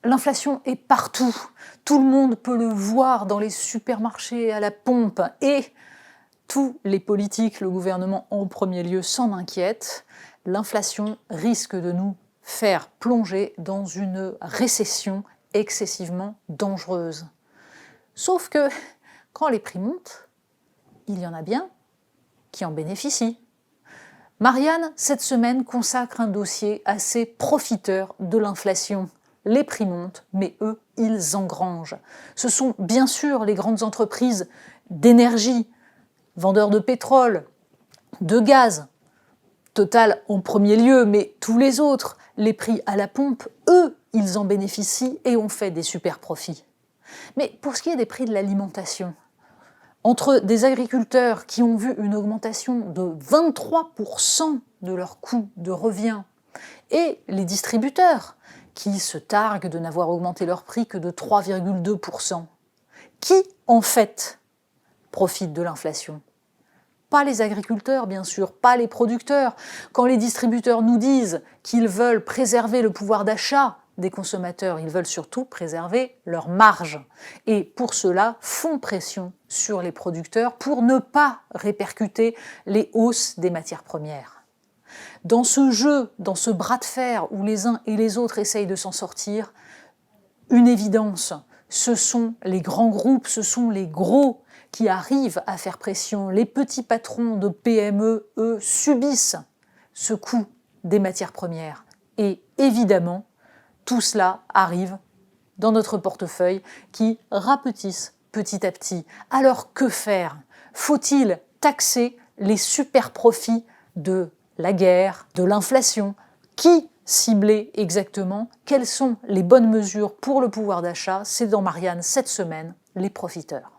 l'inflation est partout. Tout le monde peut le voir dans les supermarchés, à la pompe, et tous les politiques, le gouvernement en premier lieu, s'en inquiètent. L'inflation risque de nous faire plonger dans une récession excessivement dangereuse. Sauf que quand les prix montent, il y en a bien qui en bénéficient. Marianne, cette semaine, consacre un dossier à ces profiteurs de l'inflation. Les prix montent, mais eux, ils engrangent. Ce sont bien sûr les grandes entreprises d'énergie, vendeurs de pétrole, de gaz, Total en premier lieu, mais tous les autres, les prix à la pompe, eux, ils en bénéficient et ont fait des super profits. Mais pour ce qui est des prix de l'alimentation, entre des agriculteurs qui ont vu une augmentation de 23% de leur coût de revient et les distributeurs qui se targuent de n'avoir augmenté leur prix que de 3,2%, qui, en fait, profite de l'inflation ? Pas les agriculteurs, bien sûr, pas les producteurs. Quand les distributeurs nous disent qu'ils veulent préserver le pouvoir d'achat des consommateurs, ils veulent surtout préserver leur marge. Et pour cela, font pression sur les producteurs pour ne pas répercuter les hausses des matières premières. Dans ce jeu, dans ce bras de fer où les uns et les autres essayent de s'en sortir, une évidence, ce sont les grands groupes, ce sont les gros qui arrivent à faire pression. Les petits patrons de PME, eux, subissent ce coût des matières premières. Et évidemment, tout cela arrive dans notre portefeuille qui rapetisse petit à petit. Alors que faire ? Faut-il taxer les super profits de la guerre, de l'inflation ? Qui cibler exactement? Quelles sont les bonnes mesures pour le pouvoir d'achat? C'est dans Marianne cette semaine, les profiteurs.